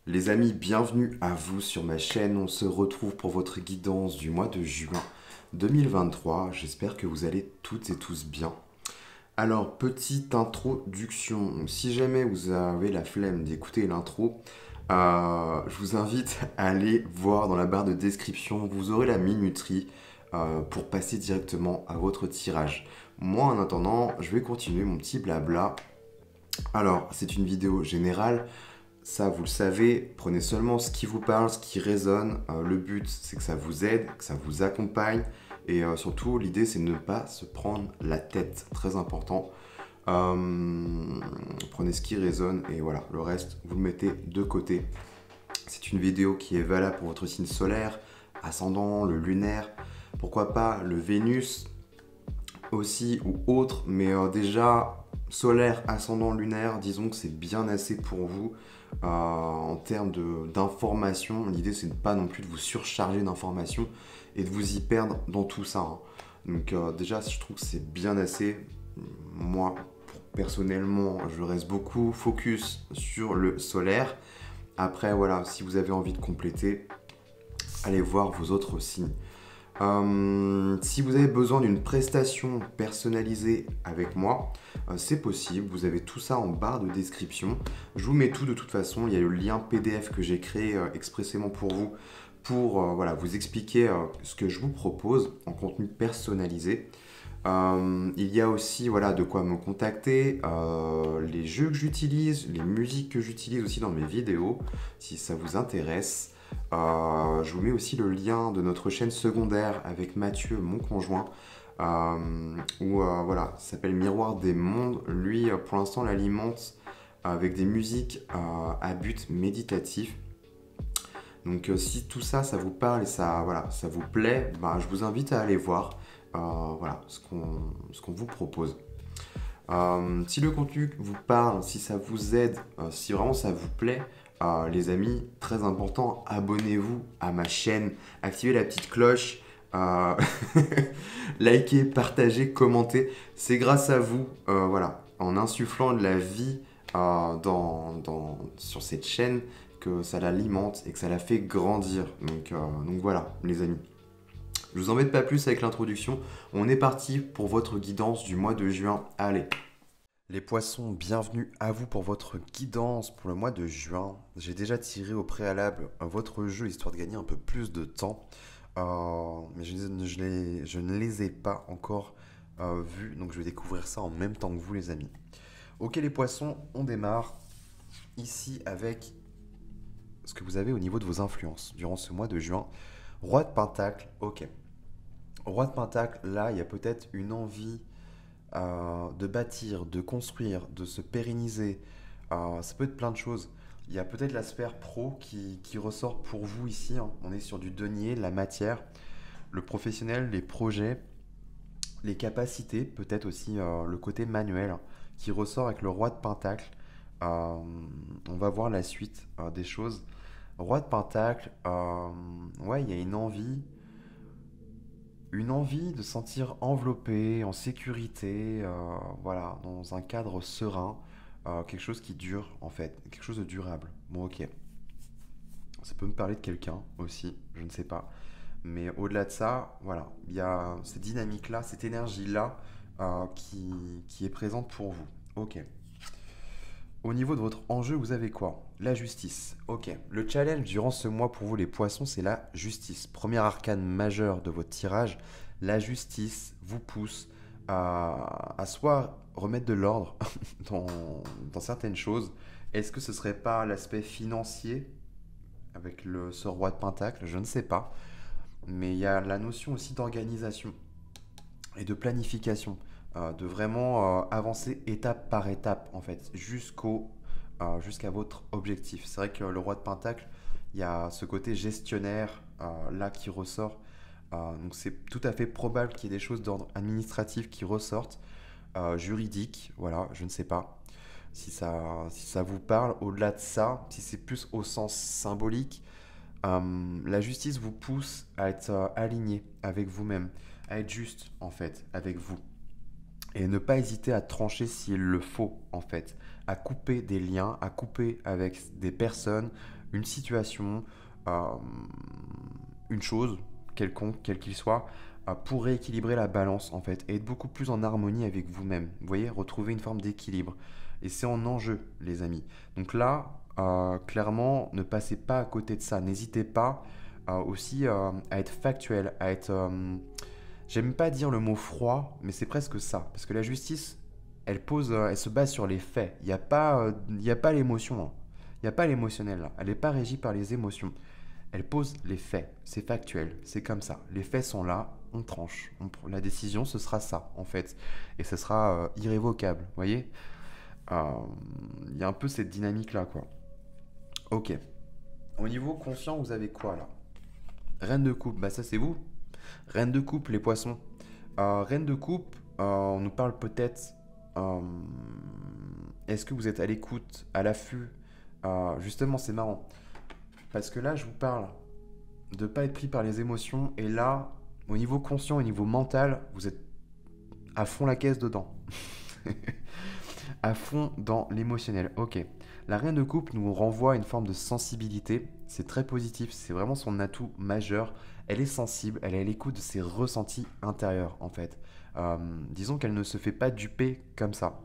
Les amis, bienvenue à vous sur ma chaîne. On se retrouve pour votre guidance du mois de juin 2023. J'espère que vous allez toutes et tous bien. Alors, petite introduction. Donc, si jamais vous avez la flemme d'écouter l'intro, je vous invite à aller voir dans la barre de description. Vous aurez la minuterie pour passer directement à votre tirage. Moi, en attendant, je vais continuer mon petit blabla. Alors, c'est une vidéo générale. Ça, vous le savez, prenez seulement ce qui vous parle, ce qui résonne. Le but, c'est que ça vous aide, que ça vous accompagne. Et surtout, l'idée, c'est de ne pas se prendre la tête. Très important. Prenez ce qui résonne et voilà, le reste, vous le mettez de côté. C'est une vidéo qui est valable pour votre signe solaire, ascendant, le lunaire, pourquoi pas le Vénus aussi ou autre, mais déjà solaire, ascendant, lunaire, disons que c'est bien assez pour vous. En termes d'informations, l'idée c'est de pas non plus de vous surcharger d'informations et de vous y perdre dans tout ça, hein. Donc déjà je trouve que c'est bien assez. Moi personnellement je reste beaucoup focus sur le solaire. Après voilà, si vous avez envie de compléter, allez voir vos autres signes. Si vous avez besoin d'une prestation personnalisée avec moi, c'est possible. Vous avez tout ça en barre de description. Je vous mets tout de toute façon. Il y a le lien PDF que j'ai créé expressément pour vous, pour voilà, vous expliquer ce que je vous propose en contenu personnalisé. Il y a aussi voilà, de quoi me contacter, les jeux que j'utilise, les musiques que j'utilise aussi dans mes vidéos, si ça vous intéresse. Je vous mets aussi le lien de notre chaîne secondaire avec Mathieu, mon conjoint, où voilà, ça s'appelle Miroir des Mondes. Lui, pour l'instant, l'alimente avec des musiques à but méditatif. Donc, si tout ça, ça vous parle et ça, voilà, ça vous plaît, bah, je vous invite à aller voir voilà, ce qu'on vous propose. Si le contenu vous parle, si ça vous aide, si vraiment ça vous plaît, les amis, très important, abonnez-vous à ma chaîne, activez la petite cloche, euh, likez, partagez, commentez. C'est grâce à vous, voilà, en insufflant de la vie sur cette chaîne que ça l'alimente et que ça la fait grandir. Donc voilà, les amis. Je vous embête pas plus avec l'introduction. On est parti pour votre guidance du mois de juin. Allez. Les poissons, bienvenue à vous pour votre guidance pour le mois de juin. J'ai déjà tiré au préalable votre jeu histoire de gagner un peu plus de temps. Mais je ne les ai pas encore vus, donc je vais découvrir ça en même temps que vous les amis. Ok les poissons, on démarre ici avec ce que vous avez au niveau de vos influences durant ce mois de juin. Roi de Pentacle, ok. Roi de Pentacle, là il y a peut-être une envie de bâtir, de construire, de se pérenniser. Ça peut être plein de choses. Il y a peut-être l'aspect pro qui ressort pour vous ici, hein. On est sur du denier, la matière, le professionnel, les projets, les capacités, peut-être aussi le côté manuel qui ressort avec le roi de Pentacle. On va voir la suite des choses. Roi de Pentacle, ouais, il y a une envie de se sentir enveloppé, en sécurité, voilà, dans un cadre serein, quelque chose qui dure en fait, quelque chose de durable. Bon, ok. Ça peut me parler de quelqu'un aussi, je ne sais pas. Mais au-delà de ça, voilà, il y a cette dynamique-là, cette énergie-là qui est présente pour vous. Ok. Au niveau de votre enjeu, vous avez quoi? La justice. Ok. Le challenge durant ce mois pour vous les poissons, c'est la justice. Premier arcane majeur de votre tirage, la justice vous pousse à soit remettre de l'ordre dans, dans certaines choses. Est-ce que ce serait pas l'aspect financier avec ce roi de pentacle? Je ne sais pas. Mais il y a la notion aussi d'organisation et de planification, de vraiment avancer étape par étape en fait, jusqu'à votre objectif. C'est vrai que le roi de Pentacle, il y a ce côté gestionnaire là qui ressort. Donc c'est tout à fait probable qu'il y ait des choses d'ordre administratif qui ressortent, juridique, voilà, je ne sais pas si ça vous parle. Au-delà de ça, si c'est plus au sens symbolique, la justice vous pousse à être aligné avec vous-même, à être juste en fait avec vous et ne pas hésiter à trancher s'il le faut en fait, à couper des liens, à couper avec des personnes, une situation, euh, une chose quelconque, quel qu'il soit, pour rééquilibrer la balance en fait et être beaucoup plus en harmonie avec vous-même. Vous voyez, retrouver une forme d'équilibre. Et c'est en enjeu, les amis. Donc là, clairement, ne passez pas à côté de ça. N'hésitez pas aussi à être factuel, à être... j'aime pas dire le mot froid, mais c'est presque ça. Parce que la justice, elle se base sur les faits. Il y a pas l'émotion, hein. Il n'y a pas l'émotionnel là. Elle n'est pas régie par les émotions. Elle pose les faits. C'est factuel. C'est comme ça. Les faits sont là. On tranche. La décision, ce sera ça, en fait. Et ce sera irrévocable. Vous voyez. Il y a un peu cette dynamique-là, quoi. Ok. Au niveau conscient, vous avez quoi, là? Reine de coupe. Bah, ça, c'est vous. Reine de coupe, les poissons. Reine de coupe, on nous parle peut-être... est-ce que vous êtes à l'écoute, à l'affût? Justement, c'est marrant. Parce que là, je vous parle de ne pas être pris par les émotions. Et là, au niveau conscient, au niveau mental, vous êtes à fond la caisse dedans. À fond dans l'émotionnel. Ok. La reine de coupe nous renvoie à une forme de sensibilité. C'est très positif. C'est vraiment son atout majeur. Elle est sensible. Elle est à l'écoute de ses ressentis intérieurs, en fait. Disons qu'elle ne se fait pas duper comme ça.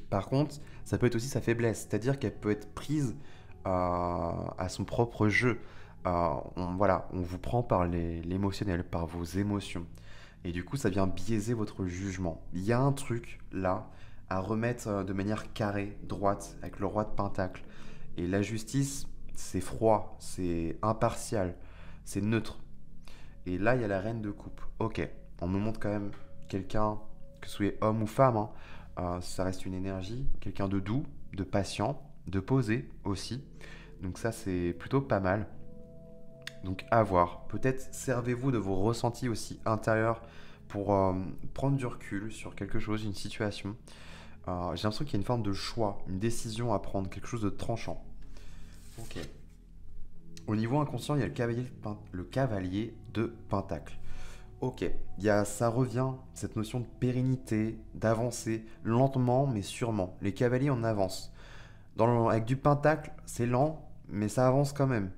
Par contre, ça peut être aussi sa faiblesse. C'est-à-dire qu'elle peut être prise à son propre jeu. Voilà, on vous prend par l'émotionnel, par vos émotions. Et du coup, ça vient biaiser votre jugement. Il y a un truc là à remettre de manière carrée, droite, avec le roi de Pentacle. Et la justice, c'est froid, c'est impartial, c'est neutre. Et là, il y a la reine de coupe. Ok, on me montre quand même quelqu'un, que ce soit homme ou femme, hein, ça reste une énergie, quelqu'un de doux, de patient, de posé aussi. Donc ça, c'est plutôt pas mal. Donc à voir. Peut-être servez-vous de vos ressentis aussi intérieurs pour prendre du recul sur quelque chose, une situation. J'ai l'impression qu'il y a une forme de choix, une décision à prendre, quelque chose de tranchant. Ok. Au niveau inconscient, il y a le cavalier de Pentacle. Ok, ça revient, cette notion de pérennité, d'avancer, lentement mais sûrement. Les cavaliers en avancent. Avec du pentacle, c'est lent, mais ça avance quand même.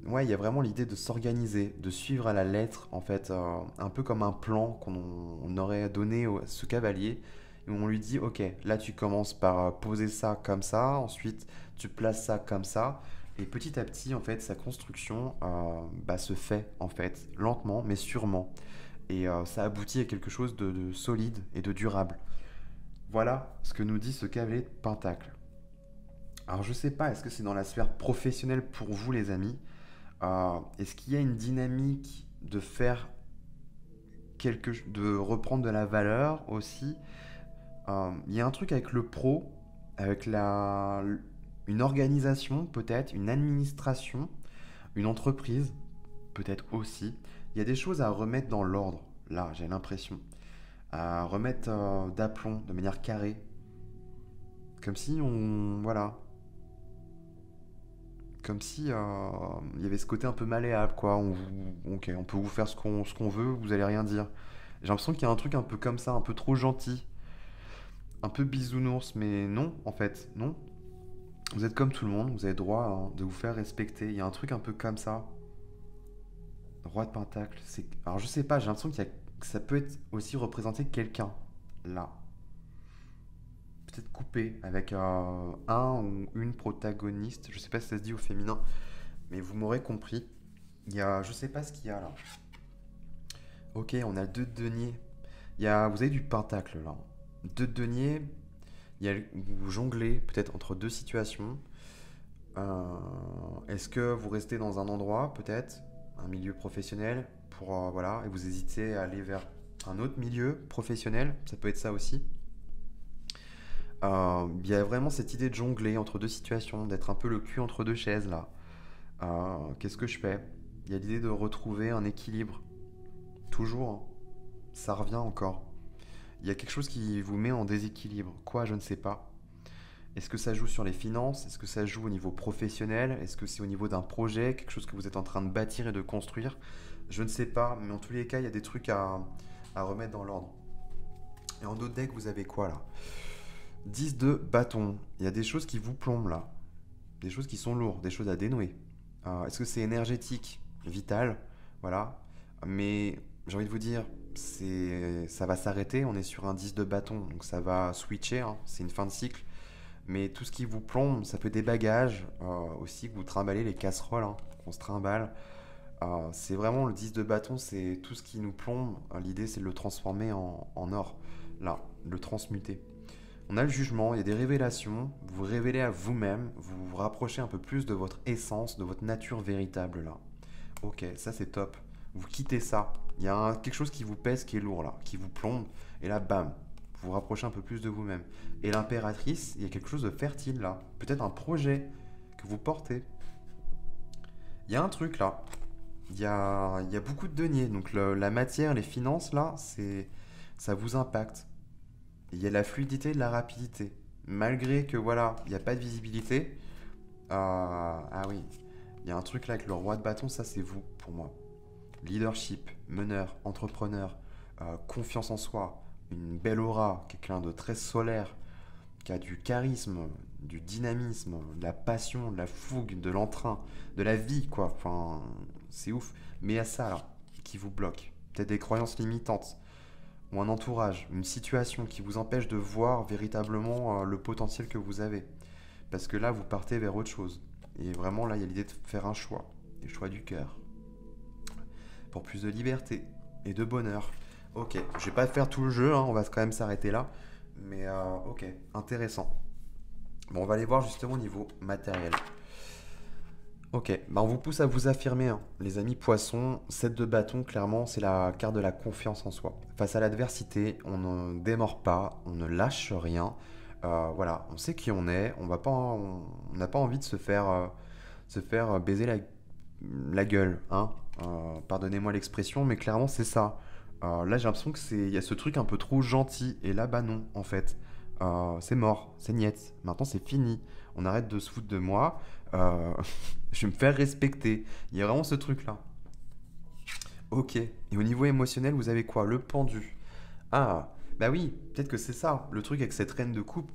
Ouais, il y a vraiment l'idée de s'organiser, de suivre à la lettre, en fait, un peu comme un plan qu'on aurait donné à ce cavalier. Et on lui dit, ok, là tu commences par poser ça comme ça, ensuite tu places ça comme ça. Et petit à petit, en fait, sa construction se fait, en fait, lentement mais sûrement. Et ça aboutit à quelque chose de solide et de durable. Voilà ce que nous dit ce cavalier de Pentacle. Alors je sais pas, est-ce que c'est dans la sphère professionnelle pour vous les amis? Est-ce qu'il y a une dynamique de faire de reprendre de la valeur aussi? Il y a un truc avec le pro, avec une organisation peut-être, une administration, une entreprise peut-être aussi. Il y a des choses à remettre dans l'ordre, là j'ai l'impression. À remettre d'aplomb, de manière carrée. Comme si voilà. Comme si il y avait ce côté un peu malléable, quoi. Ok, on peut vous faire ce qu'on veut, vous allez rien dire. J'ai l'impression qu'il y a un truc un peu comme ça, un peu trop gentil, un peu bisounours, mais non, en fait, non. Vous êtes comme tout le monde, vous avez droit hein, de vous faire respecter. Il y a un truc un peu comme ça. Roi de Pentacle, alors je sais pas, j'ai l'impression que ça peut être aussi représenter quelqu'un, là. Peut-être coupé avec un ou une protagoniste. Je sais pas si ça se dit au féminin, mais vous m'aurez compris. Je sais pas ce qu'il y a là. Ok, on a deux deniers. Vous avez du pentacle là. Deux deniers. Vous jonglez peut-être entre deux situations. Est-ce que vous restez dans un endroit, peut-être, un milieu professionnel, voilà, et vous hésitez à aller vers un autre milieu professionnel, ça peut être ça aussi. Il y a vraiment cette idée de jongler entre deux situations, d'être un peu le cul entre deux chaises là. Qu'est-ce que je fais? Il y a l'idée de retrouver un équilibre. Toujours, hein. Ça revient encore. Il y a quelque chose qui vous met en déséquilibre. Quoi, je ne sais pas. Est-ce que ça joue sur les finances? Est-ce que ça joue au niveau professionnel? Est-ce que c'est au niveau d'un projet, quelque chose que vous êtes en train de bâtir et de construire? Je ne sais pas, mais en tous les cas, il y a des trucs à remettre dans l'ordre. Et en d'autres decks, vous avez quoi là? 10 de bâton. Il y a des choses qui vous plombent là. des choses qui sont lourdes, des choses à dénouer. Est-ce que c'est énergétique, vital, voilà. Mais j'ai envie de vous dire, ça va s'arrêter, on est sur un 10 de bâton, donc ça va switcher, hein, c'est une fin de cycle. Mais tout ce qui vous plombe, ça peut être des bagages, aussi que vous trimballez, les casseroles, hein, qu'on se trimballe. C'est vraiment le 10 de bâton, c'est tout ce qui nous plombe. L'idée, c'est de le transformer en or, là, le transmuter. On a le jugement, il y a des révélations, vous vous révélez à vous-même, vous vous rapprochez un peu plus de votre essence, de votre nature véritable, là. Ok, ça c'est top. Vous quittez ça. Il y a quelque chose qui vous pèse, qui est lourd, là, qui vous plombe, et là, bam, vous vous rapprochez un peu plus de vous-même. Et l'impératrice, il y a quelque chose de fertile, là. Peut-être un projet que vous portez. Il y a un truc, là. Il y a beaucoup de deniers, donc la matière, les finances, là, ça vous impacte. Il y a de la fluidité, de la rapidité. Malgré que, voilà, il n'y a pas de visibilité. Ah oui, il y a un truc là avec le roi de bâton, ça c'est vous, pour moi. Leadership, meneur, entrepreneur, confiance en soi, une belle aura, quelqu'un de très solaire, qui a du charisme, du dynamisme, de la passion, de la fougue, de l'entrain, de la vie, quoi. Enfin, c'est ouf. Mais il y a ça, là, qui vous bloque. Peut-être des croyances limitantes, ou un entourage, une situation qui vous empêche de voir véritablement le potentiel que vous avez. Parce que là, vous partez vers autre chose. Et vraiment, là, il y a l'idée de faire un choix. Le choix du cœur. Pour plus de liberté et de bonheur. Ok, je vais pas faire tout le jeu, hein, on va quand même s'arrêter là. Mais ok, intéressant. Bon, on va aller voir justement au niveau matériel. Ok, bah on vous pousse à vous affirmer, hein. Les amis poissons, 7 de bâton, clairement, c'est la carte de la confiance en soi. Face à l'adversité, on ne démord pas, on ne lâche rien. Voilà, on sait qui on est, on n'a pas envie de se faire baiser la gueule, hein. Pardonnez-moi l'expression, mais clairement c'est ça. Là j'ai l'impression il y a ce truc un peu trop gentil, et là bah non, en fait. C'est mort, c'est niet, maintenant c'est fini. On arrête de se foutre de moi. Euh, je vais me faire respecter. Il y a vraiment ce truc-là. Ok. Et au niveau émotionnel, vous avez quoi? Le pendu. Ah, bah oui, peut-être que c'est ça. Le truc avec cette reine de coupe,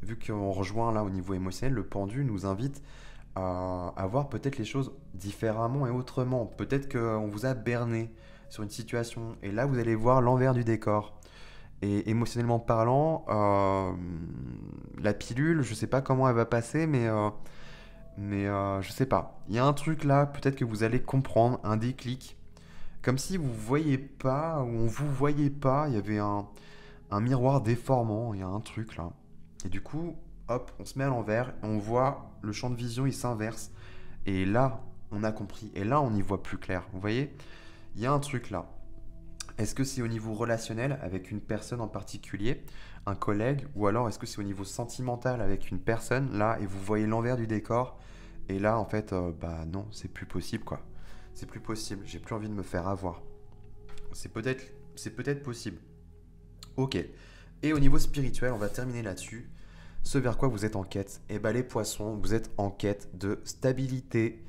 vu qu'on rejoint là au niveau émotionnel, le pendu nous invite à voir peut-être les choses différemment et autrement. Peut-être qu'on vous a berné sur une situation. Et là, vous allez voir l'envers du décor. Et émotionnellement parlant, la pilule, je sais pas comment elle va passer, mais je sais pas. Il y a un truc là, peut-être que vous allez comprendre, un déclic. Comme si vous voyez pas, ou on vous voyait pas, il y avait un miroir déformant, il y a un truc là. Et du coup, hop, on se met à l'envers, et on voit le champ de vision, il s'inverse. Et là, on a compris. Et là, on y voit plus clair. Vous voyez? Il y a un truc là. Est-ce que c'est au niveau relationnel avec une personne en particulier, un collègue, ou alors est-ce que c'est au niveau sentimental avec une personne, là, et vous voyez l'envers du décor, et là, en fait, bah non, c'est plus possible, quoi. C'est plus possible, j'ai plus envie de me faire avoir. C'est peut-être possible. Ok. Et au niveau spirituel, on va terminer là-dessus. Ce vers quoi vous êtes en quête? Eh ben les poissons, vous êtes en quête de stabilité,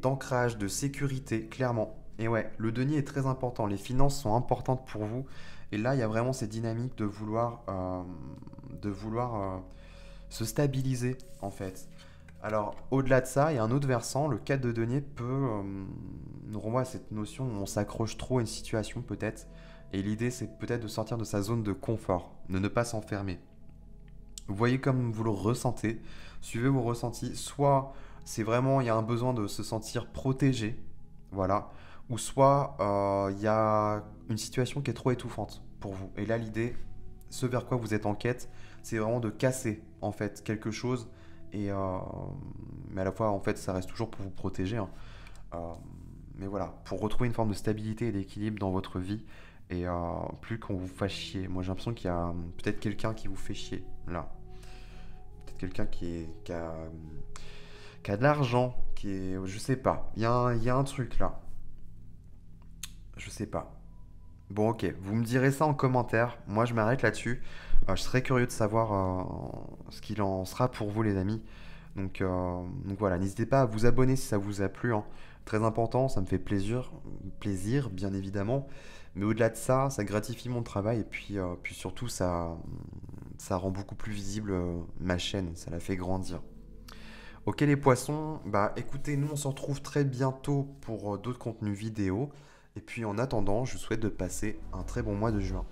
d'ancrage, de sécurité, clairement. Et ouais, le denier est très important, les finances sont importantes pour vous. Et là, il y a vraiment cette dynamique de vouloir se stabiliser, en fait. Alors, au-delà de ça, il y a un autre versant, le 4 de denier nous renvoie à cette notion où on s'accroche trop à une situation, peut-être. Et l'idée, c'est peut-être de sortir de sa zone de confort, de ne pas s'enfermer. Vous voyez comme vous le ressentez, suivez vos ressentis. Soit c'est vraiment, il y a un besoin de se sentir protégé, voilà. Ou soit il y a une situation qui est trop étouffante pour vous. Et là, l'idée, ce vers quoi vous êtes en quête, c'est vraiment de casser, en fait, quelque chose. Mais à la fois, en fait, ça reste toujours pour vous protéger, hein. Euh, mais voilà, pour retrouver une forme de stabilité et d'équilibre dans votre vie. Et plus qu'on vous fasse chier. Moi, j'ai l'impression qu'il y a peut-être quelqu'un qui vous fait chier, là. Peut-être quelqu'un qui a de l'argent, qui est... Je sais pas. Il y a un truc, là. Je sais pas. Bon, ok. Vous me direz ça en commentaire. Moi, je m'arrête là-dessus. Je serais curieux de savoir ce qu'il en sera pour vous, les amis. Donc voilà, n'hésitez pas à vous abonner si ça vous a plu, hein. Très important, ça me fait plaisir, bien évidemment. Mais au-delà de ça, ça gratifie mon travail et puis surtout, ça rend beaucoup plus visible ma chaîne. Ça la fait grandir. Ok les poissons, bah écoutez, nous on se retrouve très bientôt pour d'autres contenus vidéo. Et puis en attendant, je vous souhaite de passer un très bon mois de juin.